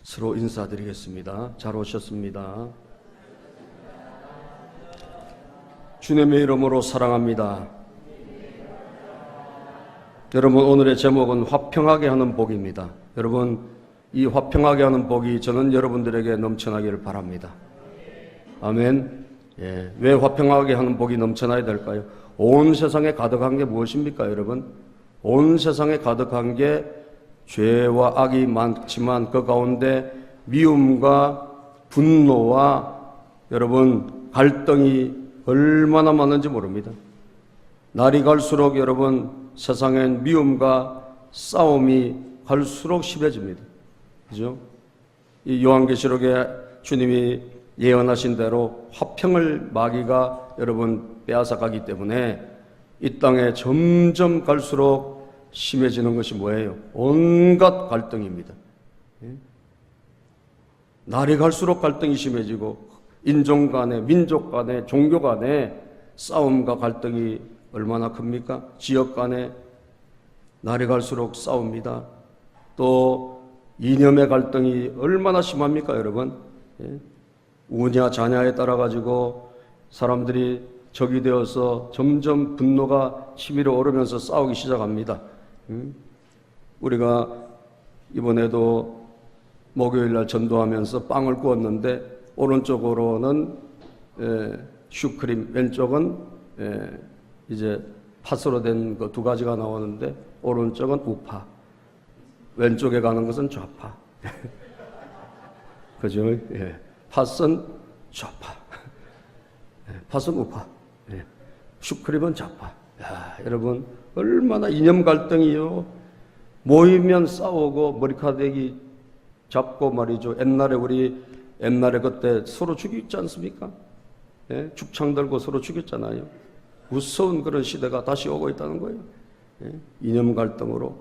서로 인사드리겠습니다. 잘 오셨습니다. 주님의 이름으로 사랑합니다. 여러분, 오늘의 제목은 화평하게 하는 복입니다. 여러분, 이 화평하게 하는 복이 저는 여러분들에게 넘쳐나기를 바랍니다. 아멘. 왜 화평하게 하는 복이 넘쳐나야 될까요? 온 세상에 가득한 게 무엇입니까, 여러분? 온 세상에 가득한 게 죄와 악이 많지만 그 가운데 미움과 분노와 여러분 갈등이 얼마나 많은지 모릅니다. 날이 갈수록 여러분 세상엔 미움과 싸움이 갈수록 심해집니다. 그죠? 이 요한계시록에 주님이 예언하신 대로 화평을 마귀가 여러분 빼앗아 가기 때문에 이 땅에 점점 갈수록 심해지는 것이 뭐예요? 온갖 갈등입니다. 날이 갈수록 갈등이 심해지고 인종 간에, 민족 간에, 종교 간에 싸움과 갈등이 얼마나 큽니까? 지역 간에 날이 갈수록 싸웁니다. 또 이념의 갈등이 얼마나 심합니까, 여러분? 우냐 자냐에 따라 가지고 사람들이 적이 되어서 점점 분노가 치밀어 오르면서 싸우기 시작합니다. 우리가 이번에도 목요일날 전도하면서 빵을 구웠는데 오른쪽으로는 슈크림, 왼쪽은 이제 팥으로 된 거 두 가지가 나오는데 오른쪽은 우파, 왼쪽에 가는 것은 좌파. 그죠? 팥은 좌파, 팥은 우파, 슈크림은 좌파. 야, 여러분 얼마나 이념 갈등이요. 모이면 싸우고 머리카락이 잡고 말이죠. 옛날에 그때 서로 죽였지 않습니까? 죽창 들고 서로 죽였잖아요. 무서운 그런 시대가 다시 오고 있다는 거예요. 이념 갈등으로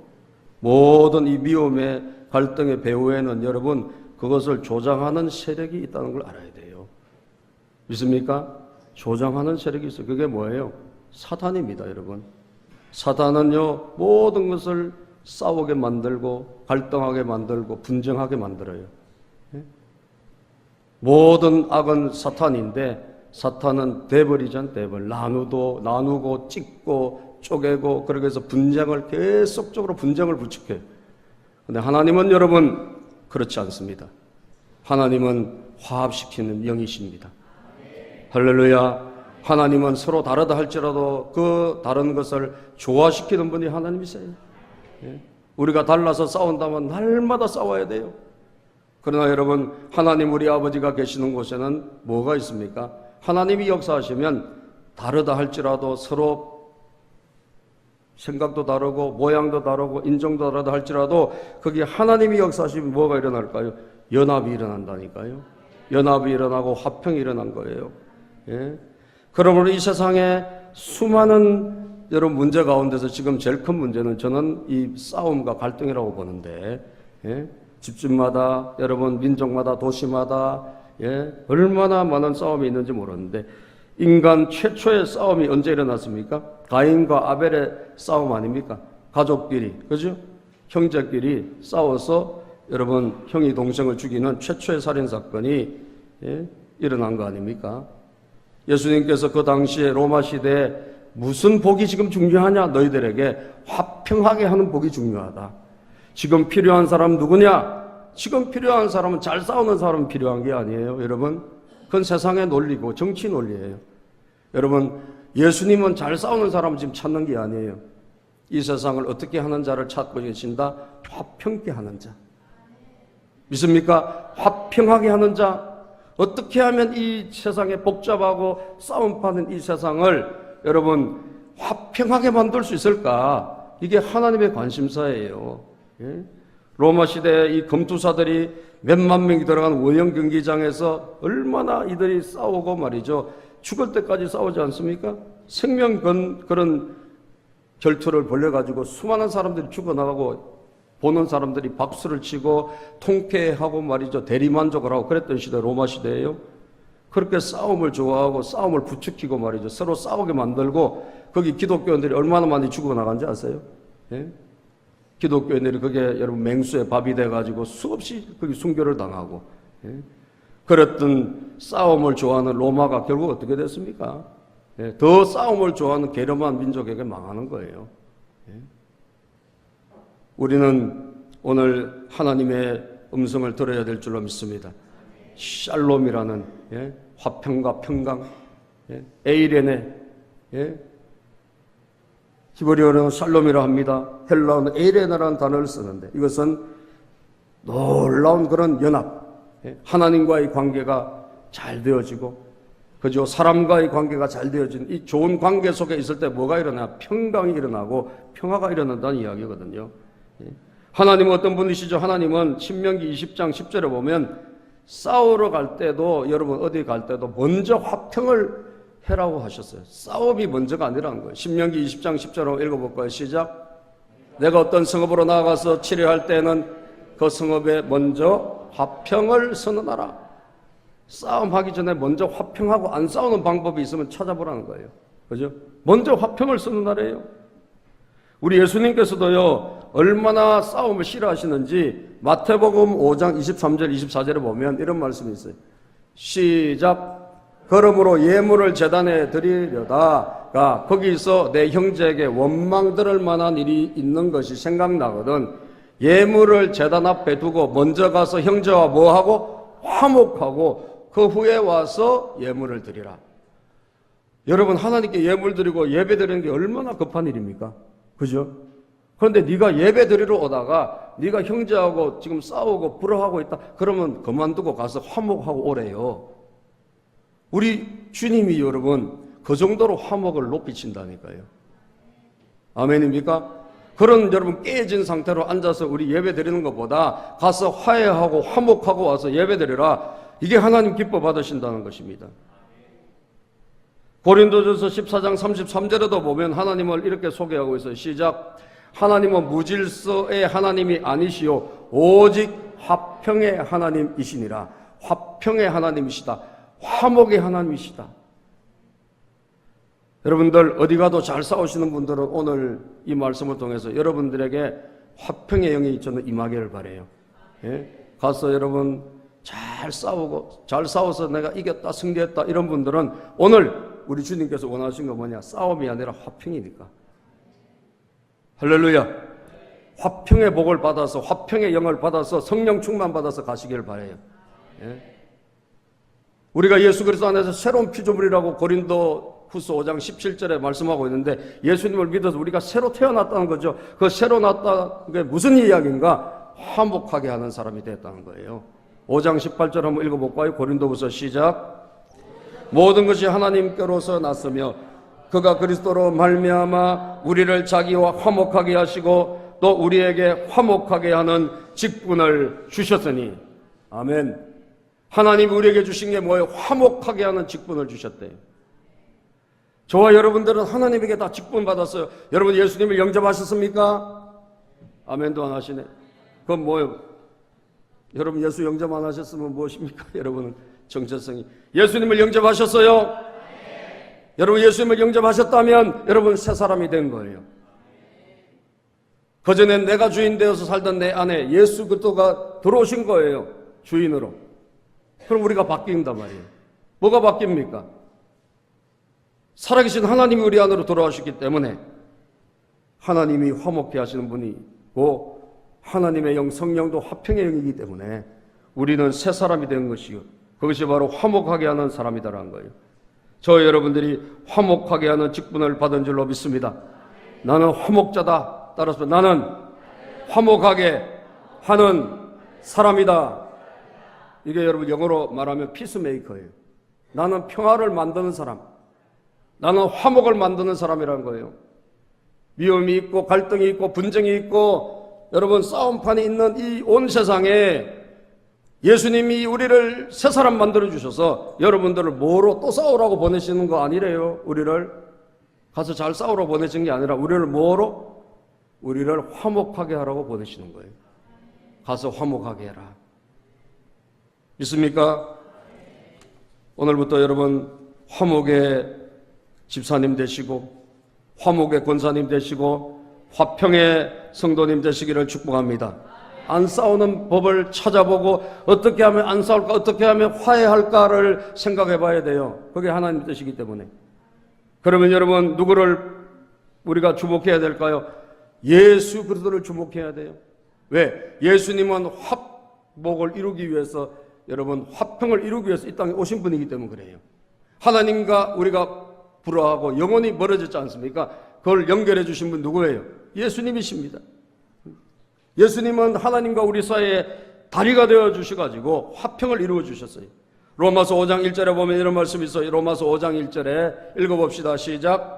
모든 이 미움의 갈등의 배후에는 여러분 그것을 조장하는 세력이 있다는 걸 알아야 돼요. 믿습니까? 조장하는 세력이 있어요. 그게 뭐예요? 사탄입니다, 여러분. 사탄은요 모든 것을 싸우게 만들고 갈등하게 만들고 분쟁하게 만들어요. 모든 악은 사탄인데 사탄은 대벌이잖아요. 대벌. 나누고 찢고 쪼개고 그렇게 해서 분쟁을 계속적으로 분쟁을 부추겨요. 그런데 하나님은 여러분 그렇지 않습니다. 하나님은 화합시키는 영이십니다. 할렐루야. 하나님은 서로 다르다 할지라도 그 다른 것을 조화시키는 분이 하나님이세요. 우리가 달라서 싸운다면 날마다 싸워야 돼요. 그러나 여러분 하나님 우리 아버지가 계시는 곳에는 뭐가 있습니까? 하나님이 역사하시면 다르다 할지라도 서로 생각도 다르고 모양도 다르고 인종도 다르다 할지라도 거기 하나님이 역사하시면 뭐가 일어날까요? 연합이 일어난다니까요. 연합이 일어나고 화평이 일어난 거예요. 그러므로 이 세상에 수많은 여러분 문제 가운데서 지금 제일 큰 문제는 저는 이 싸움과 갈등이라고 보는데 집집마다 여러분 민족마다 도시마다 얼마나 많은 싸움이 있는지 모르는데 인간 최초의 싸움이 언제 일어났습니까? 가인과 아벨의 싸움 아닙니까? 가족끼리, 그죠? 형제끼리 싸워서 여러분 형이 동생을 죽이는 최초의 살인사건이 일어난 거 아닙니까? 예수님께서 그 당시에 로마 시대에 무슨 복이 지금 중요하냐? 너희들에게 화평하게 하는 복이 중요하다. 지금 필요한 사람 누구냐? 지금 필요한 사람은 잘 싸우는 사람은 필요한 게 아니에요, 여러분. 그건 세상의 논리고 정치 논리예요. 여러분, 예수님은 잘 싸우는 사람을 지금 찾는 게 아니에요. 이 세상을 어떻게 하는 자를 찾고 계신다? 화평케 하는 자. 믿습니까? 화평하게 하는 자. 어떻게 하면 이 세상에 복잡하고 싸움파는 이 세상을 여러분 화평하게 만들 수 있을까? 이게 하나님의 관심사예요. 로마 시대에 이 검투사들이 몇만 명이 들어간 원형 경기장에서 얼마나 이들이 싸우고 말이죠. 죽을 때까지 싸우지 않습니까? 생명 그런 결투를 벌여가지고 수많은 사람들이 죽어나가고 보는 사람들이 박수를 치고 통쾌하고 말이죠. 대리만족을 하고 그랬던 시대 로마 시대예요. 그렇게 싸움을 좋아하고 싸움을 부추기고 말이죠. 서로 싸우게 만들고 거기 기독교인들이 얼마나 많이 죽어나간지 아세요? 기독교인들이 그게 여러분 맹수의 밥이 돼가지고 수없이 거기 순교를 당하고, 그랬던 싸움을 좋아하는 로마가 결국 어떻게 됐습니까? 더 싸움을 좋아하는 게르만 민족에게 망하는 거예요. 우리는 오늘 하나님의 음성을 들어야 될 줄로 믿습니다. 샬롬이라는 화평과 평강, 에이레네, 히브리어는 샬롬이라 합니다. 헬라어는 에이레네라는 단어를 쓰는데 이것은 놀라운 그런 연합, 하나님과의 관계가 잘 되어지고, 그죠? 사람과의 관계가 잘 되어진 이 좋은 관계 속에 있을 때 뭐가 일어나? 평강이 일어나고 평화가 일어난다는 이야기거든요. 하나님은 어떤 분이시죠? 하나님은 신명기 20장 10절에 보면 싸우러 갈 때도, 여러분 어디 갈 때도 먼저 화평을 해라고 하셨어요. 싸움이 먼저가 아니라는 거예요. 신명기 20장 10절로 읽어볼까요? 시작. 내가 어떤 성읍으로 나아가서 치료할 때는 그 성읍에 먼저 화평을 선언하라. 싸움하기 전에 먼저 화평하고 안 싸우는 방법이 있으면 찾아보라는 거예요. 그죠? 먼저 화평을 선언하래요. 우리 예수님께서도요, 얼마나 싸움을 싫어하시는지 마태복음 5장 23절 24절에 보면 이런 말씀이 있어요. 시작. 그러므로 예물을 제단에 드리려다가 거기서 내 형제에게 원망 들을 만한 일이 있는 것이 생각나거든 예물을 제단 앞에 두고 먼저 가서 형제와 뭐하고? 화목하고 그 후에 와서 예물을 드리라. 여러분, 하나님께 예물 드리고 예배 드리는 게 얼마나 급한 일입니까? 그죠? 그런데 네가 예배 드리러 오다가 네가 형제하고 지금 싸우고 불화하고 있다. 그러면 그만두고 가서 화목하고 오래요. 우리 주님이 여러분 그 정도로 화목을 높이신다니까요. 아멘입니까? 그런 여러분 깨진 상태로 앉아서 우리 예배 드리는 것보다 가서 화해하고 화목하고 와서 예배 드리라. 이게 하나님 기뻐 받으신다는 것입니다. 고린도전서 14장 33절에도 보면 하나님을 이렇게 소개하고 있어요. 시작. 하나님은 무질서의 하나님이 아니시오 오직 화평의 하나님이시니라. 화평의 하나님이시다. 화목의 하나님이시다. 여러분들 어디 가도 잘 싸우시는 분들은 오늘 이 말씀을 통해서 여러분들에게 화평의 영이 저는 임하기를 바라요. 가서 여러분 잘 싸우고 잘 싸워서 내가 이겼다 승리했다 이런 분들은 오늘 우리 주님께서 원하신 거 뭐냐? 싸움이 아니라 화평이니까. 할렐루야. 화평의 복을 받아서 화평의 영을 받아서 성령 충만 받아서 가시기를 바라요. 우리가 예수 그리스도 안에서 새로운 피조물이라고 고린도 후서 5장 17절에 말씀하고 있는데 예수님을 믿어서 우리가 새로 태어났다는 거죠. 그 새로 났다는 게 무슨 이야기인가? 화목하게 하는 사람이 됐다는 거예요. 5장 18절 한번 읽어볼까요? 고린도후서 시작. 모든 것이 하나님께로서 났으며 그가 그리스도로 말미암아 우리를 자기와 화목하게 하시고 또 우리에게 화목하게 하는 직분을 주셨으니. 아멘. 하나님이 우리에게 주신 게 뭐예요? 화목하게 하는 직분을 주셨대요. 저와 여러분들은 하나님에게 다 직분 받았어요. 여러분 예수님을 영접하셨습니까? 아멘도 안 하시네. 그건 뭐예요? 여러분 예수 영접 안 하셨으면 무엇입니까? 여러분은 정체성이. 예수님을 영접하셨어요? 네. 여러분 예수님을 영접하셨다면 여러분 새 사람이 된 거예요. 그전엔 내가 주인 되어서 살던 내 안에 예수 그리스도가 들어오신 거예요. 주인으로. 그럼 우리가 바뀐단 말이에요. 뭐가 바뀝니까? 살아계신 하나님이 우리 안으로 돌아오셨기 때문에 하나님이 화목케 하시는 분이고 하나님의 영 성령도 화평의 영이기 때문에 우리는 새 사람이 된 것이요. 그것이 바로 화목하게 하는 사람이다라는 거예요. 저 여러분들이 화목하게 하는 직분을 받은 줄로 믿습니다. 나는 화목자다. 따라서 나는 화목하게 하는 사람이다. 이게 여러분 영어로 말하면 피스메이커예요. 나는 평화를 만드는 사람. 나는 화목을 만드는 사람이라는 거예요. 미움이 있고 갈등이 있고 분쟁이 있고 여러분 싸움판이 있는 이 온 세상에 예수님이 우리를 새 사람 만들어 주셔서 여러분들을 뭐로 또 싸우라고 보내시는 거 아니래요. 우리를 가서 잘 싸우러 보내신 게 아니라 우리를 뭐로? 우리를 화목하게 하라고 보내시는 거예요. 가서 화목하게 해라. 믿습니까? 오늘부터 여러분 화목의 집사님 되시고 화목의 권사님 되시고 화평의 성도님 되시기를 축복합니다. 안 싸우는 법을 찾아보고 어떻게 하면 안 싸울까, 어떻게 하면 화해할까를 생각해 봐야 돼요. 그게 하나님 뜻이기 때문에. 그러면 여러분, 누구를 우리가 주목해야 될까요? 예수 그리스도를 주목해야 돼요. 왜? 예수님은 화목을 이루기 위해서, 여러분, 화평을 이루기 위해서 이 땅에 오신 분이기 때문에 그래요. 하나님과 우리가 불화하고 영원히 멀어졌지 않습니까? 그걸 연결해 주신 분 누구예요? 예수님이십니다. 예수님은 하나님과 우리 사이에 다리가 되어 주셔가지고 화평을 이루어 주셨어요. 로마서 5장 1절에 보면 이런 말씀이 있어요. 로마서 5장 1절에 읽어봅시다. 시작.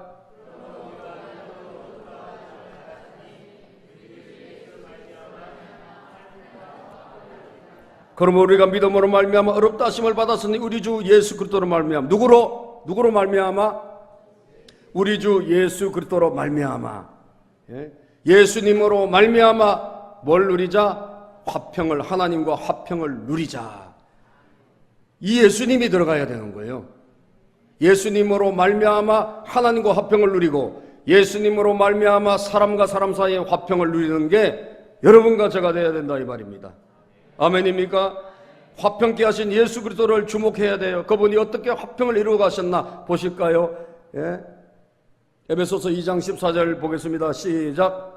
그러면 우리가 믿음으로 말미암아 어렵다 하심을 받았으니 우리 주 예수 그리스도로 말미암아. 누구로 말미암아? 우리 주 예수 그리스도로 말미암아. 예수님으로 말미암아 뭘 누리자? 화평을, 하나님과 화평을 누리자. 이 예수님이 들어가야 되는 거예요. 예수님으로 말미암아 하나님과 화평을 누리고, 예수님으로 말미암아 사람과 사람 사이의 화평을 누리는 게 여러분과 제가 되어야 된다 이 말입니다. 아멘입니까? 화평케 하신 예수 그리스도를 주목해야 돼요. 그분이 어떻게 화평을 이루어 가셨나 보실까요? 에베소서 2장 14절 보겠습니다. 시작.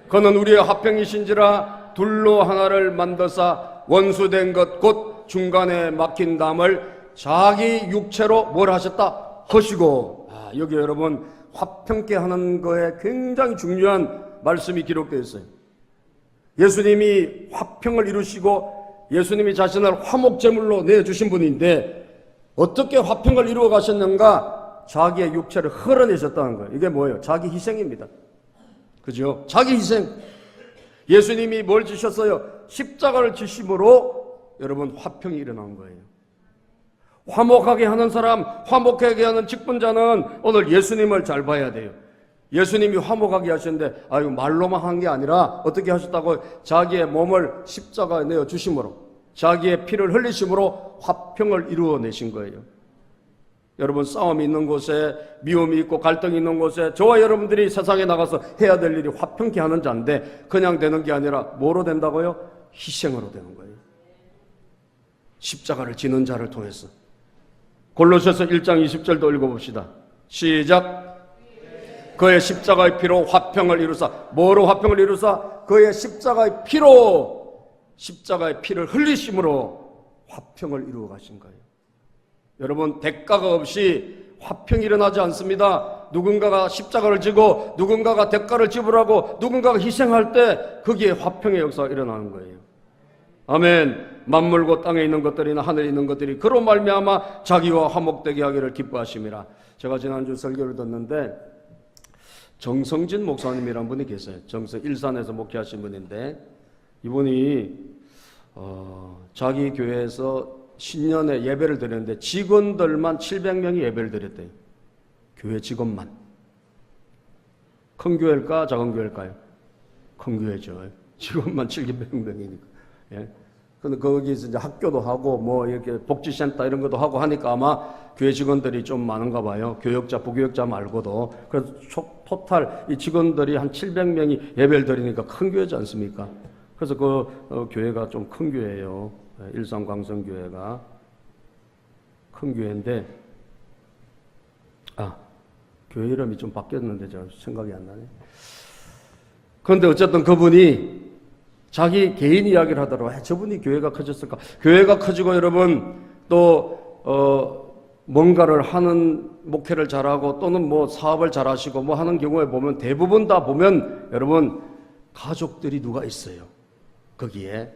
그는 우리의 화평이신지라 둘로 하나를 만드사 원수된 것 곧 중간에 막힌 담을 자기 육체로 뭘 하셨다? 허시고. 여기 여러분, 화평케 하는 거에 굉장히 중요한 말씀이 기록되어 있어요. 예수님이 화평을 이루시고 예수님이 자신을 화목제물로 내주신 분인데 어떻게 화평을 이루어 가셨는가? 자기의 육체를 흘러내셨다는 거예요. 이게 뭐예요? 자기 희생입니다. 그죠? 자기 희생. 예수님이 뭘 지셨어요? 십자가를 지심으로 여러분 화평이 일어난 거예요. 화목하게 하는 사람, 화목하게 하는 직분자는 오늘 예수님을 잘 봐야 돼요. 예수님이 화목하게 하셨는데 말로만 한 게 아니라 어떻게 하셨다고? 자기의 몸을 십자가에 내어 주심으로, 자기의 피를 흘리심으로 화평을 이루어내신 거예요. 여러분, 싸움이 있는 곳에, 미움이 있고 갈등이 있는 곳에 저와 여러분들이 세상에 나가서 해야 될 일이 화평케 하는 자인데 그냥 되는 게 아니라 뭐로 된다고요? 희생으로 되는 거예요. 십자가를 지는 자를 통해서. 골로새서 1장 20절도 읽어봅시다. 시작. 그의 십자가의 피로 화평을 이루사. 뭐로 화평을 이루사? 그의 십자가의 피로, 십자가의 피를 흘리심으로 화평을 이루어 가신 거예요. 여러분, 대가가 없이 화평이 일어나지 않습니다. 누군가가 십자가를 지고 누군가가 대가를 지불하고 누군가가 희생할 때 거기에 화평의 역사가 일어나는 거예요. 아멘. 만물고 땅에 있는 것들이나 하늘에 있는 것들이 그로 말미암아 자기와 화목되게 하기를 기뻐하심이라. 제가 지난주 설교를 듣는데 정성진 목사님이란 분이 계세요. 일산에서 목회하신 분인데 이분이 자기 교회에서 신년에 예배를 드렸는데 직원들만 700명이 예배를 드렸대요. 교회 직원만. 큰 교회일까 작은 교회일까요? 큰 교회죠. 직원만 700명이니까. 예. 근데 거기서 이제 학교도 하고 뭐 이렇게 복지센터 이런 것도 하고 하니까 아마 교회 직원들이 좀 많은가 봐요. 교역자, 부교역자 말고도. 그래서 토탈 이 직원들이 한 700명이 예배를 드리니까 큰 교회지 않습니까? 그래서 그 교회가 좀 큰 교회예요. 일산광성교회가 큰 교회인데 교회 이름이 좀 바뀌었는데 저 생각이 안 나네. 그런데 어쨌든 그분이 자기 개인 이야기를 하더라고요. 왜 저분이 교회가 커졌을까? 교회가 커지고 여러분 또 뭔가를 하는 목회를 잘하고 또는 뭐 사업을 잘하시고 뭐 하는 경우에 보면 대부분 다 보면 여러분 가족들이 누가 있어요. 거기에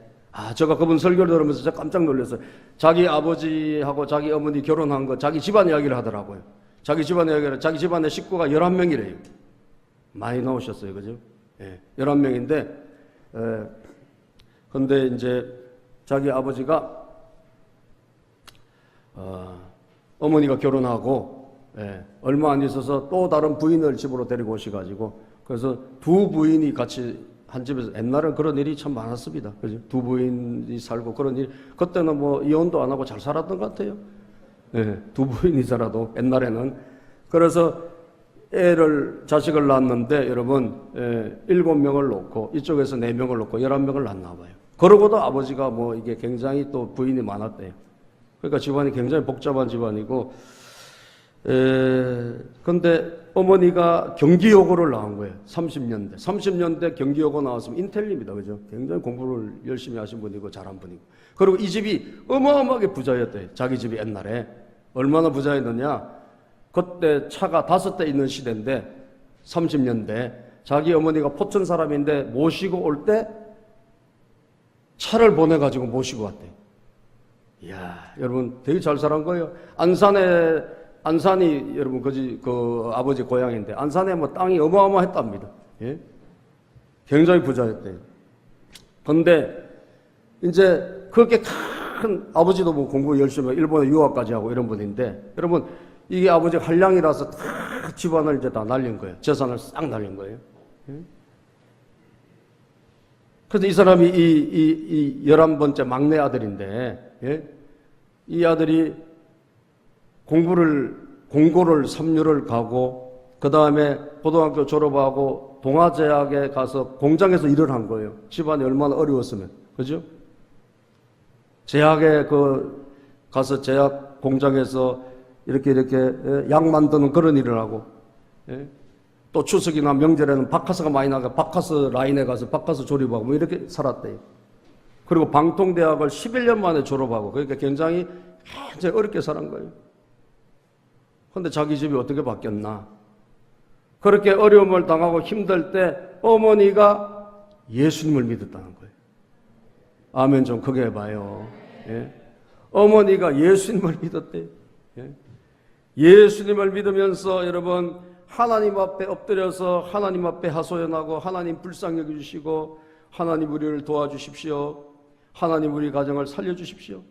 제가 그분 설교를 들으면서 제가 깜짝 놀랐어요. 자기 아버지하고 자기 어머니 결혼한 거 자기 집안 이야기를 하더라고요. 자기 집안 이야기를, 자기 집안의 식구가 11명이래요. 많이 나오셨어요. 그죠? 예, 11명인데 근데 이제 자기 아버지가 어머니가 결혼하고 얼마 안 있어서 또 다른 부인을 집으로 데리고 오셔가지고 그래서 두 부인이 같이 한 집에서 옛날엔 그런 일이 참 많았습니다. 그죠? 두 부인이 살고 그런 일. 그때는 뭐 이혼도 안 하고 잘 살았던 것 같아요. 두 부인이 살아도 옛날에는. 그래서 자식을 낳았는데 여러분 7명을 놓고 이쪽에서 4명을 놓고 11명을 낳나 봐요. 그러고도 아버지가 뭐 이게 굉장히 또 부인이 많았대요. 그러니까 집안이 굉장히 복잡한 집안이고, 근데 어머니가 경기여고를 나온 거예요. 30년대 경기여고 나왔으면 인텔리입니다. 그죠? 굉장히 공부를 열심히 하신 분이고 잘한 분이고. 그리고 이 집이 어마어마하게 부자였대요. 자기 집이 옛날에. 얼마나 부자였느냐? 그때 차가 5대 있는 시대인데 30년대 자기 어머니가 포천 사람인데 모시고 올 때 차를 보내가지고 모시고 왔대요. 이야, 여러분 되게 잘 살은 거예요. 안산이 여러분 그 아버지 고향인데 안산에 뭐 땅이 어마어마했답니다. 예? 굉장히 부자였대요. 근데 이제 그렇게 큰 아버지도 뭐 공부 열심히 하고 일본에 유학까지 하고 이런 분인데 여러분 이게 아버지 한량이라서 다 집안을 이제 다 날린 거예요. 재산을 싹 날린 거예요. 예? 그래서 이 사람이 이 11번째 막내 아들인데, 예? 이 아들이 공고를 3류를 가고, 그 다음에 고등학교 졸업하고, 동아제약에 가서 공장에서 일을 한 거예요. 집안이 얼마나 어려웠으면. 그죠? 제약에 가서 제약 공장에서 이렇게 약 만드는 그런 일을 하고, 예? 또 추석이나 명절에는 바카스가 많이 나가 바카스 라인에 가서 바카스 조립하고 뭐 이렇게 살았대요. 그리고 방통대학을 11년 만에 졸업하고 그러니까 굉장히 어렵게 살은 거예요. 그런데 자기 집이 어떻게 바뀌었나? 그렇게 어려움을 당하고 힘들 때 어머니가 예수님을 믿었다는 거예요. 아멘 좀 크게 해봐요. 예? 어머니가 예수님을 믿었대요. 예? 예수님을 믿으면서 여러분 하나님 앞에 엎드려서 하나님 앞에 하소연하고 하나님 불쌍히 여겨주시고 하나님 우리를 도와주십시오. 하나님 우리 가정을 살려주십시오.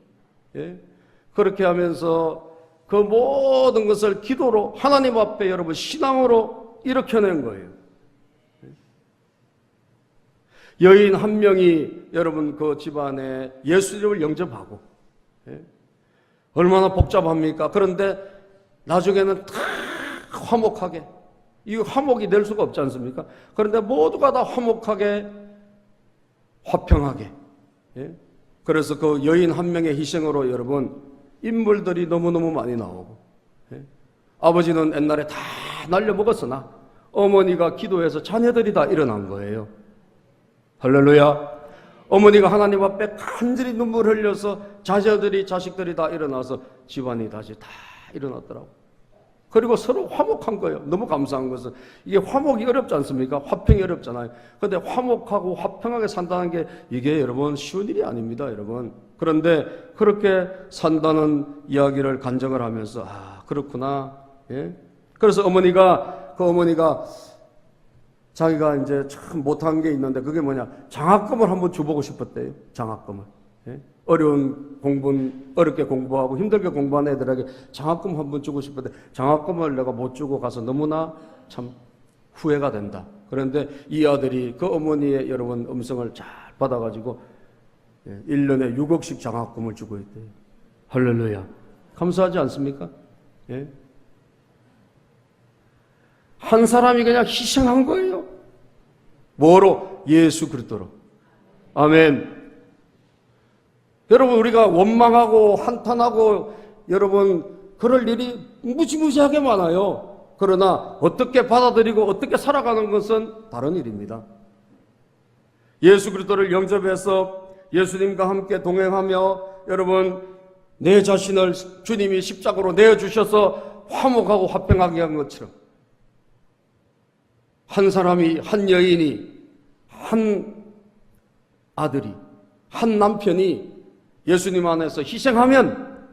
예? 그렇게 하면서 그 모든 것을 기도로 하나님 앞에 여러분 신앙으로 일으켜낸 거예요. 여인 한 명이 여러분 그 집안에 예수님을 영접하고, 예? 얼마나 복잡합니까? 그런데 나중에는 다 화목하게, 이 화목이 될 수가 없지 않습니까? 그런데 모두가 다 화목하게 화평하게, 예? 그래서 그 여인 한 명의 희생으로 여러분 인물들이 너무너무 많이 나오고, 예? 아버지는 옛날에 다 날려먹었으나 어머니가 기도해서 자녀들이 다 일어난 거예요. 할렐루야. 어머니가 하나님 앞에 간절히 눈물 흘려서 자식들이 다 일어나서 집안이 다시 다 일어났더라고. 그리고 서로 화목한 거예요. 너무 감사한 것은 이게 화목이 어렵지 않습니까? 화평이 어렵잖아요. 그런데 화목하고 화평하게 산다는 게 이게 여러분 쉬운 일이 아닙니다, 여러분. 그런데 그렇게 산다는 이야기를 간증을 하면서 그렇구나. 예? 그래서 어머니가 자기가 이제 참 못한 게 있는데 그게 뭐냐? 장학금을 한번 줘보고 싶었대요. 장학금을. 예? 어렵게 공부하고 힘들게 공부한 애들에게 장학금 한번 주고 싶은데 장학금을 내가 못 주고 가서 너무나 참 후회가 된다. 그런데 이 아들이 그 어머니의 여러분 음성을 잘 받아가지고 1년에 6억씩 장학금을 주고 있대요. 할렐루야. 감사하지 않습니까? 예? 한 사람이 그냥 희생한 거예요. 뭐로? 예수 그리스도로. 아멘. 여러분 우리가 원망하고 한탄하고 여러분 그럴 일이 무지무지하게 많아요. 그러나 어떻게 받아들이고 어떻게 살아가는 것은 다른 일입니다. 예수 그리스도를 영접해서 예수님과 함께 동행하며 여러분 내 자신을 주님이 십자가로 내어주셔서 화목하고 화평하게 한 것처럼 한 사람이, 한 여인이, 한 아들이, 한 남편이 예수님 안에서 희생하면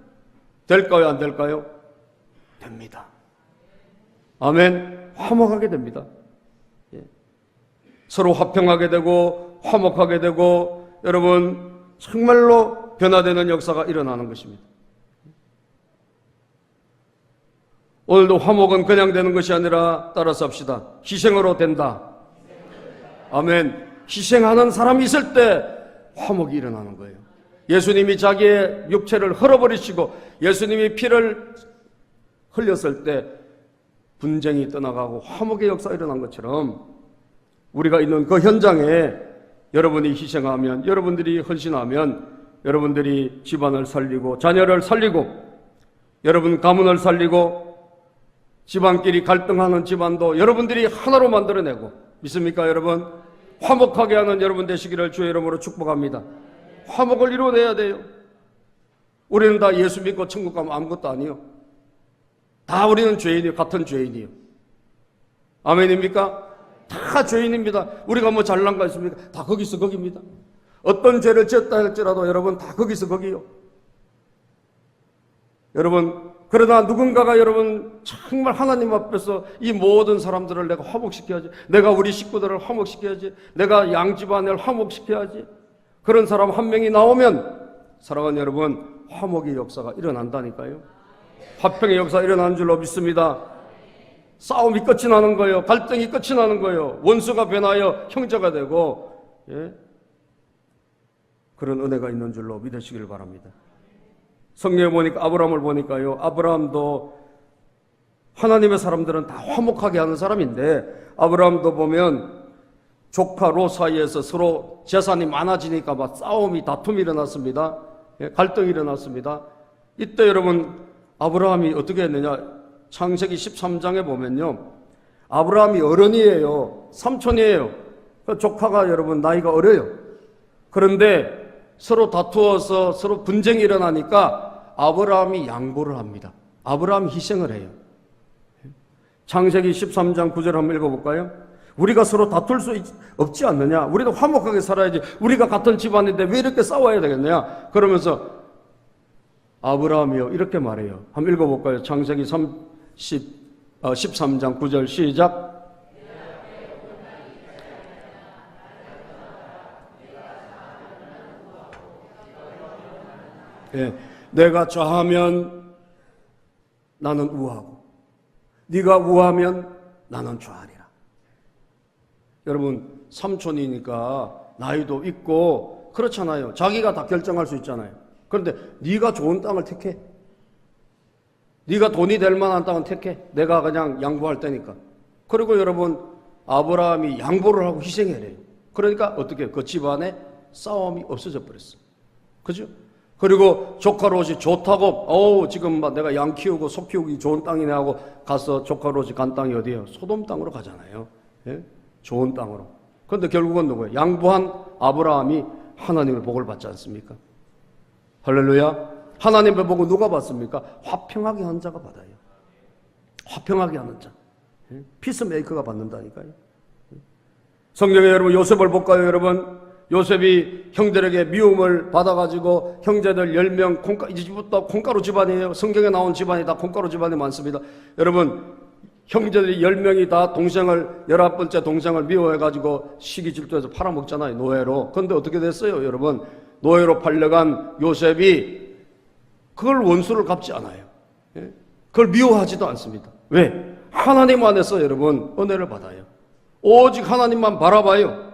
될까요? 안 될까요? 됩니다. 아멘. 화목하게 됩니다. 예. 서로 화평하게 되고 화목하게 되고 여러분 정말로 변화되는 역사가 일어나는 것입니다. 오늘도 화목은 그냥 되는 것이 아니라 따라서 합시다. 희생으로 된다. 아멘. 희생하는 사람이 있을 때 화목이 일어나는 거예요. 예수님이 자기의 육체를 흘려버리시고 예수님이 피를 흘렸을 때 분쟁이 떠나가고 화목의 역사가 일어난 것처럼 우리가 있는 그 현장에 여러분이 희생하면, 여러분들이 헌신하면, 여러분들이 집안을 살리고 자녀를 살리고 여러분 가문을 살리고 집안끼리 갈등하는 집안도 여러분들이 하나로 만들어내고, 믿습니까 여러분? 화목하게 하는 여러분 되시기를 주의 이름으로 축복합니다. 화목을 이루어내야 돼요. 우리는 다 예수 믿고 천국 가면 아무것도 아니요. 다 우리는 죄인이요. 같은 죄인이요. 아멘입니까? 다 죄인입니다. 우리가 뭐 잘난 거 있습니까? 다 거기서 거기입니다. 어떤 죄를 지었다 할지라도 여러분 다 거기서 거기요. 여러분, 그러나 누군가가 여러분 정말 하나님 앞에서 이 모든 사람들을 내가 화목시켜야지, 내가 우리 식구들을 화목시켜야지, 내가 양 집안을 화목시켜야지, 그런 사람 한 명이 나오면 사랑하는 여러분, 화목의 역사가 일어난다니까요. 화평의 역사가 일어나는 줄로 믿습니다. 싸움이 끝이 나는 거예요. 갈등이 끝이 나는 거예요. 원수가 변하여 형제가 되고, 예? 그런 은혜가 있는 줄로 믿으시길 바랍니다. 성경에 보니까 아브라함을 보니까요, 아브라함도 하나님의 사람들은 다 화목하게 하는 사람인데, 아브라함도 보면 조카 롯 사이에서 서로 재산이 많아지니까 막 싸움이, 다툼이 일어났습니다. 예, 갈등이 일어났습니다. 이때 여러분 아브라함이 어떻게 했느냐? 창세기 13장에 보면요, 아브라함이 어른이에요. 삼촌이에요. 조카가 여러분 나이가 어려요. 그런데 서로 다투어서 서로 분쟁이 일어나니까 아브라함이 양보를 합니다. 아브라함이 희생을 해요. 창세기 13장 9절 한번 읽어볼까요? 우리가 서로 다툴 수 없지 않느냐? 우리도 화목하게 살아야지. 우리가 같은 집안인데 왜 이렇게 싸워야 되겠느냐? 그러면서 아브라함이요 이렇게 말해요. 한번 읽어볼까요? 창세기 13장 9절 시작. 예, 내가 좌하면 나는 우하고 네가 우하면 나는 좌하리라. 여러분 삼촌이니까 나이도 있고 그렇잖아요. 자기가 다 결정할 수 있잖아요. 그런데 네가 좋은 땅을 택해. 네가 돈이 될 만한 땅은 택해. 내가 그냥 양보할 테니까. 그리고 여러분 아브라함이 양보를 하고 희생해래요. 그러니까 어떻게 그 집안에 싸움이 없어져 버렸어. 그죠? 그리고 조카 롯이 좋다고 지금 막 내가 양 키우고 소 키우기 좋은 땅이네 하고 가서 조카 롯이 간 땅이 어디예요? 소돔 땅으로 가잖아요. 예? 좋은 땅으로. 그런데 결국은 누구예요? 양보한 아브라함이 하나님의 복을 받지 않습니까? 할렐루야. 하나님의 복을 누가 받습니까? 화평하게 하는 자가 받아요. 화평하게 하는 자. 예? 피스메이커가 받는다니까요. 성경에 여러분 요셉을 볼까요? 여러분 요셉이 형들에게 미움을 받아가지고 형제들 10명 이집트도 콩가루 집안이에요. 성경에 나온 집안이 다 콩가루 집안이 많습니다. 여러분 형제들이 10명이 다 동생을 19번째 동생을 미워해가지고 시기 질투해서 팔아먹잖아요. 노예로. 그런데 어떻게 됐어요? 여러분 노예로 팔려간 요셉이 그걸 원수를 갚지 않아요. 예? 그걸 미워하지도 않습니다. 왜? 하나님 안에서 여러분 은혜를 받아요. 오직 하나님만 바라봐요.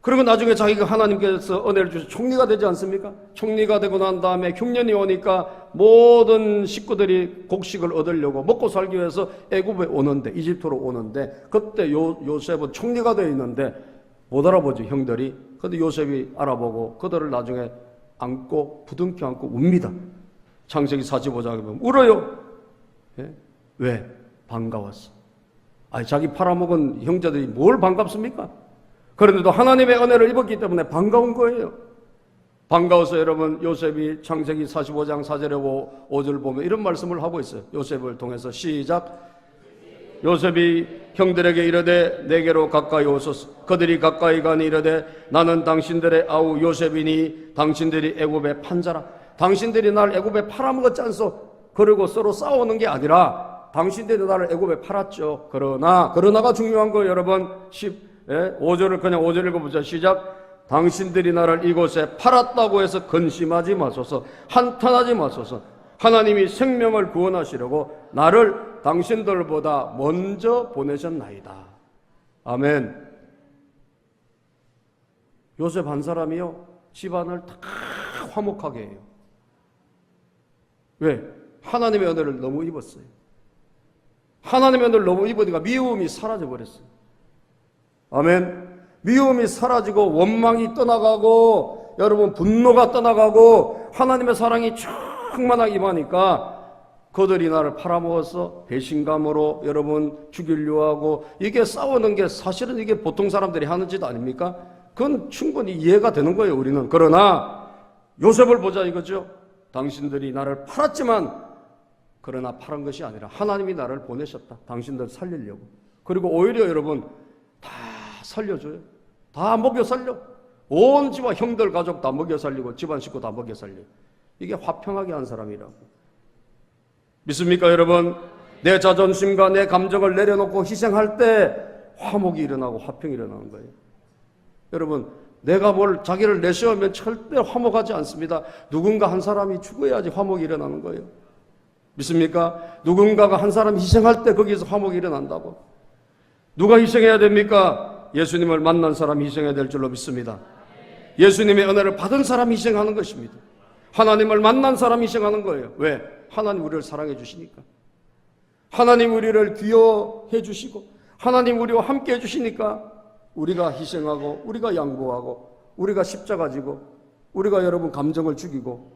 그리고 나중에 자기가 하나님께서 은혜를 주셔서 총리가 되지 않습니까? 총리가 되고 난 다음에 흉년이 오니까 모든 식구들이 곡식을 얻으려고 먹고 살기 위해서 애굽에 오는데, 이집트로 오는데, 그때 요셉은 총리가 되어 있는데 못 알아보죠, 형들이. 근데 요셉이 알아보고 그들을 나중에 안고 부둥켜 안고 웁니다. 창세기 45장에 보면 울어요. 예? 왜? 반가웠어. 아니 자기 팔아먹은 형제들이 뭘 반갑습니까? 그런데도 하나님의 은혜를 입었기 때문에 반가운 거예요. 반가워서 여러분 요셉이 창세기 45장 4절에 5절 보면 이런 말씀을 하고 있어요. 요셉을 통해서 시작. 요셉이 형들에게 이르되 내게로 가까이 오소서. 그들이 가까이 가니 이르되 나는 당신들의 아우 요셉이니 당신들이 애굽에 판자라. 당신들이 나를 애굽에 팔아먹었지 않소. 그리고 서로 싸우는 게 아니라 당신들이 나를 애굽에 팔았죠. 그러나가 중요한 거예요. 여러분 5절을 그냥 5절 읽어보자. 시작. 당신들이 나를 이곳에 팔았다고 해서 근심하지 마소서. 한탄하지 마소서. 하나님이 생명을 구원하시려고 나를 당신들보다 먼저 보내셨나이다. 아멘. 요셉 한 사람이요 집안을 다 화목하게 해요. 왜? 하나님의 은혜를 너무 입었어요. 하나님의 은혜를 너무 입으니까 미움이 사라져버렸어요. 아멘. 미움이 사라지고 원망이 떠나가고 여러분 분노가 떠나가고 하나님의 사랑이 충만하게 임하니까 그들이 나를 팔아먹어서 배신감으로 여러분 죽이려 하고, 이게 싸우는 게 사실은 이게 보통 사람들이 하는 짓 아닙니까? 그건 충분히 이해가 되는 거예요, 우리는. 그러나 요셉을 보자 이거죠. 당신들이 나를 팔았지만, 그러나 팔은 것이 아니라 하나님이 나를 보내셨다. 당신들 살리려고. 그리고 오히려 여러분 다 살려줘요. 다 먹여 살려. 온 집안 형들 가족 다 먹여 살리고 집안 식구 다 먹여 살려. 이게 화평하게 한 사람이라고. 믿습니까 여러분? 내 자존심과 내 감정을 내려놓고 희생할 때 화목이 일어나고 화평이 일어나는 거예요. 여러분, 내가 뭘 자기를 내세우면 절대 화목하지 않습니다. 누군가 한 사람이 죽어야지 화목이 일어나는 거예요. 믿습니까? 누군가가 한 사람 희생할 때 거기에서 화목이 일어난다고. 누가 희생해야 됩니까? 예수님을 만난 사람이 희생해야 될 줄로 믿습니다. 예수님의 은혜를 받은 사람이 희생하는 것입니다. 하나님을 만난 사람이 희생하는 거예요. 왜? 하나님 우리를 사랑해 주시니까. 하나님 우리를 귀여해 주시고 하나님 우리와 함께 해 주시니까 우리가 희생하고 우리가 양보하고 우리가 십자가 지고 우리가 여러분 감정을 죽이고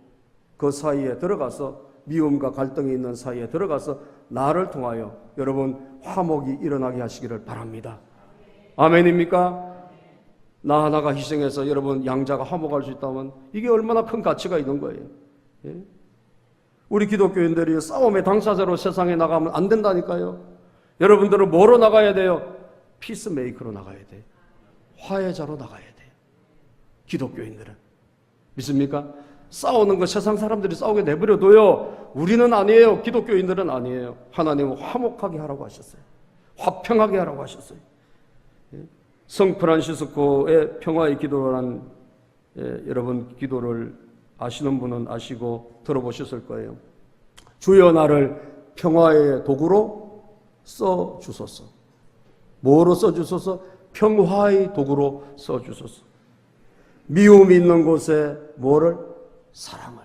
그 사이에 들어가서 미움과 갈등이 있는 사이에 들어가서 나를 통하여 여러분 화목이 일어나게 하시기를 바랍니다. 아멘입니까? 나 하나가 희생해서 여러분 양자가 화목할 수 있다면 이게 얼마나 큰 가치가 있는 거예요. 예? 우리 기독교인들이 싸움의 당사자로 세상에 나가면 안 된다니까요. 여러분들은 뭐로 나가야 돼요? 피스메이커로 나가야 돼요. 화해자로 나가야 돼요. 기독교인들은. 믿습니까? 싸우는 거 세상 사람들이 싸우게 내버려둬요. 우리는 아니에요. 기독교인들은 아니에요. 하나님은 화목하게 하라고 하셨어요. 화평하게 하라고 하셨어요. 성 프란시스코의 평화의 기도란 여러분 기도를 아시는 분은 아시고 들어보셨을 거예요. 주여 나를 평화의 도구로 써주소서. 뭐로 써주소서? 평화의 도구로 써주소서. 미움이 있는 곳에 뭐를? 사랑을.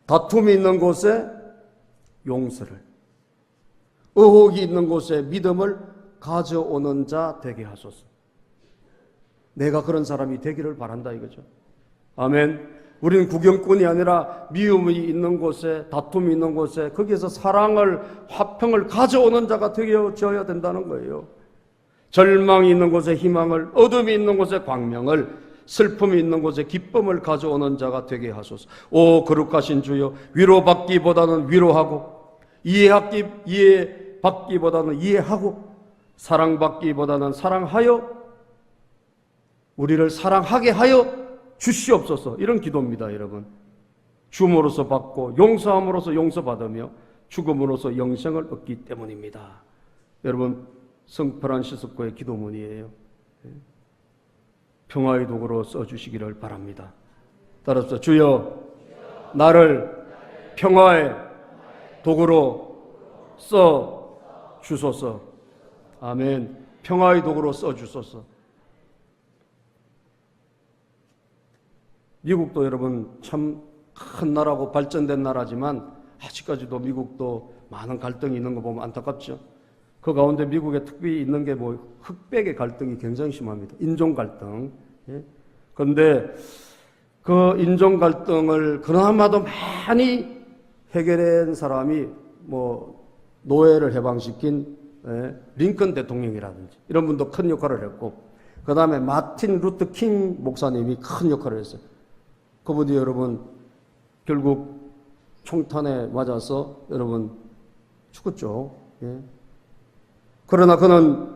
다툼이 있는 곳에 용서를. 의혹이 있는 곳에 믿음을 가져오는 자 되게 하소서. 내가 그런 사람이 되기를 바란다 이거죠. 아멘. 우리는 구경꾼이 아니라 미움이 있는 곳에, 다툼이 있는 곳에 거기에서 사랑을, 화평을 가져오는 자가 되어져야 된다는 거예요. 절망이 있는 곳에 희망을, 어둠이 있는 곳에 광명을, 슬픔이 있는 곳에 기쁨을 가져오는 자가 되게 하소서. 오 거룩하신 주여, 위로받기보다는 위로하고, 이해받기보다는 이해하고, 사랑받기보다는 사랑하여 우리를 사랑하게 하여 주시옵소서. 이런 기도입니다 여러분. 줌으로써 받고 용서함으로써 용서받으며 죽음으로써 영생을 얻기 때문입니다. 여러분 성 프란시스코의 기도문이에요. 평화의 도구로 써주시기를 바랍니다. 따라서 주여 나를 평화의 도구로 써주소서. 아멘. 평화의 도구로 써주소서. 미국도 여러분 참 큰 나라고 발전된 나라지만 아직까지도 미국도 많은 갈등이 있는 거 보면 안타깝죠. 그 가운데 미국에 특히 있는 게 뭐 흑백의 갈등이 굉장히 심합니다. 인종 갈등. 그런데 그 인종 갈등을 그나마도 많이 해결한 사람이 뭐 노예를 해방시킨 링컨 대통령이라든지 이런 분도 큰 역할을 했고, 그 다음에 마틴 루터 킹 목사님이 큰 역할을 했어요. 그분이 여러분 결국 총탄에 맞아서 여러분 죽었죠. 예. 그러나 그는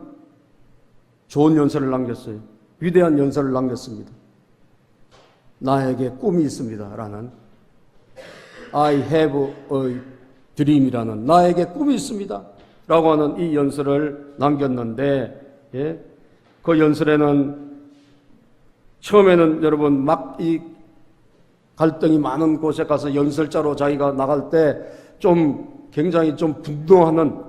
좋은 연설을 남겼어요. 위대한 연설을 남겼습니다. 나에게 꿈이 있습니다 라는, I have a dream이라는, 나에게 꿈이 있습니다 라고 하는 이 연설을 남겼는데, 예? 그 연설에는 처음에는 여러분 막 이 갈등이 많은 곳에 가서 연설자로 자기가 나갈 때 좀 굉장히 좀 분노하는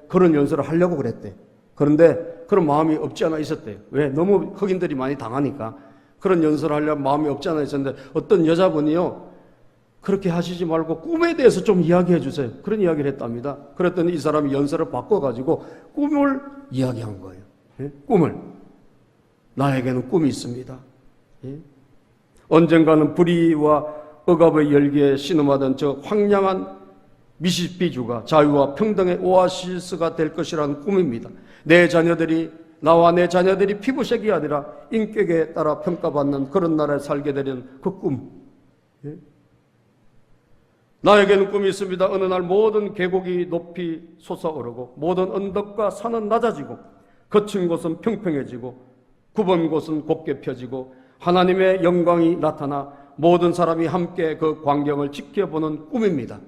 그런 연설을 하려고 그랬대. 그런데 그런 마음이 없지 않아 있었대요. 왜? 너무 흑인들이 많이 당하니까 그런 연설을 하려면 마음이 없지 않아 있었는데, 어떤 여자분이요 그렇게 하시지 말고 꿈에 대해서 좀 이야기해 주세요. 그런 이야기를 했답니다. 그랬더니 이 사람이 연설을 바꿔가지고 꿈을 이야기한 거예요. 예? 꿈을. 나에게는 꿈이 있습니다. 예? 언젠가는 불의와 억압의 열기에 신음하던 저 황량한 미시시피주가 자유와 평등의 오아시스가 될 것이라는 꿈입니다. 나와 내 자녀들이 피부색이 아니라 인격에 따라 평가받는 그런 나라에 살게 되는 그 꿈. 예? 나에게는 꿈이 있습니다. 어느 날 모든 계곡이 높이 솟아오르고 모든 언덕과 산은 낮아지고 거친 곳은 평평해지고 굽은 곳은 곱게 펴지고 하나님의 영광이 나타나 모든 사람이 함께 그 광경을 지켜보는 꿈입니다.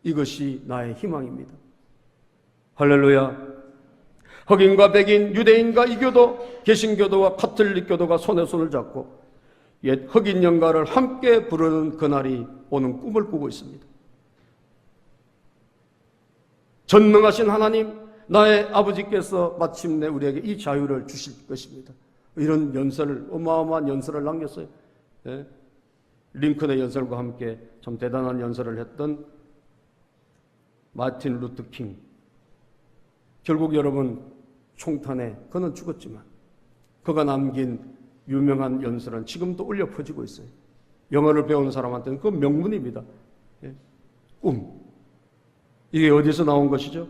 이것이 나의 희망입니다. 할렐루야. 흑인과 백인, 유대인과 이교도, 개신교도와 카톨릭교도가 손에 손을 잡고 옛 흑인 연가를 함께 부르는 그날이 오는 꿈을 꾸고 있습니다. 전능하신 하나님, 나의 아버지께서 마침내 우리에게 이 자유를 주실 것입니다. 이런 연설을, 어마어마한 연설을 남겼어요. 예? 링컨의 연설과 함께 참 대단한 연설을 했던 마틴 루터 킹. 결국 여러분 총탄에 그는 죽었지만 그가 남긴 유명한 연설은 지금도 울려 퍼지고 있어요. 영어를 배우는 사람한테는 그 명문입니다. 예? 꿈. 이게 어디서 나온 것이죠?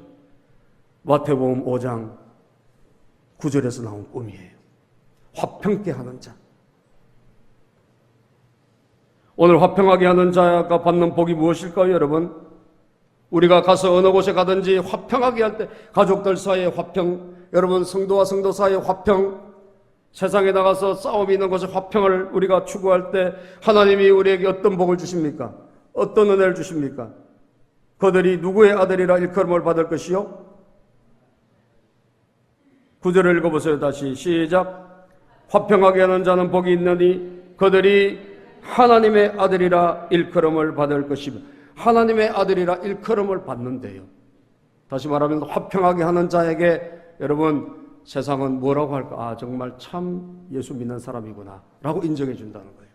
마태복음 5장 9절에서 나온 꿈이에요. 화평케 하는 자. 오늘 화평하게 하는 자가 받는 복이 무엇일까요, 여러분? 우리가 가서 어느 곳에 가든지 화평하게 할 때 가족들 사이의 화평, 여러분 성도와 성도 사이의 화평, 세상에 나가서 싸움이 있는 곳에 화평을 우리가 추구할 때 하나님이 우리에게 어떤 복을 주십니까? 어떤 은혜를 주십니까? 그들이 누구의 아들이라 일컬음을 받을 것이요? 9절을 읽어보세요. 다시 시작. 화평하게 하는 자는 복이 있느니 그들이 하나님의 아들이라 일컬음을 받을 것이며, 하나님의 아들이라 일컬음을 받는데요. 다시 말하면 화평하게 하는 자에게 여러분 세상은 뭐라고 할까? 아, 정말 참 예수 믿는 사람이구나 라고 인정해 준다는 거예요.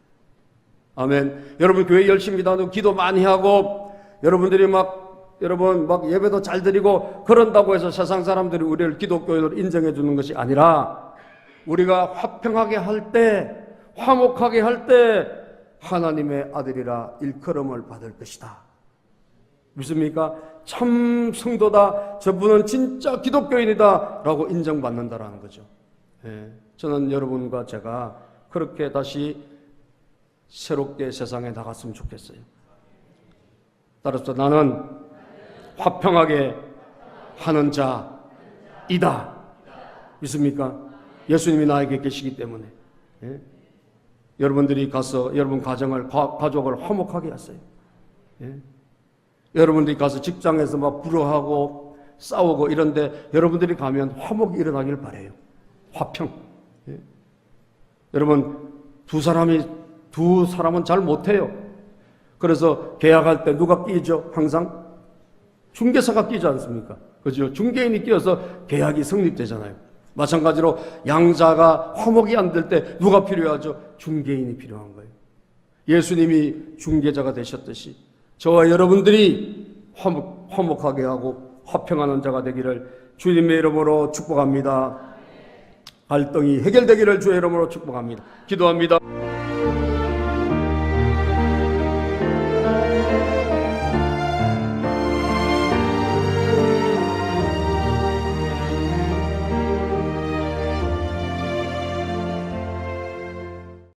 아멘. 여러분 교회 열심히 다니고 기도 많이 하고 여러분들이 여러분 예배도 잘 드리고 그런다고 해서 세상 사람들이 우리를 기독교인으로 인정해 주는 것이 아니라 우리가 화평하게 할 때, 화목하게 할 때 하나님의 아들이라 일컬음을 받을 것이다. 믿습니까? 참 성도다. 저분은 진짜 기독교인이다 라고 인정받는다라는 거죠. 예, 저는 여러분과 제가 그렇게 다시 새롭게 세상에 나갔으면 좋겠어요. 따라서 나는 화평하게 하는 자이다. 믿습니까? 예수님이 나에게 계시기 때문에. 예? 여러분들이 가서 여러분 가족을 화목하게 하세요. 예? 여러분들이 가서 직장에서 불어하고 싸우고 이런데 여러분들이 가면 화목이 일어나길 바라요. 화평. 예? 여러분 두 사람은 잘 못해요. 그래서 계약할 때 누가 끼죠? 항상 중개사가 끼지 않습니까? 그죠? 중개인이 끼어서 계약이 성립되잖아요. 마찬가지로 양자가 화목이 안 될 때 누가 필요하죠? 중개인이 필요한 거예요. 예수님이 중개자가 되셨듯이 저와 여러분들이 화목하게 하고 화평하는 자가 되기를 주님의 이름으로 축복합니다. 갈등이 해결되기를 주의 이름으로 축복합니다. 기도합니다.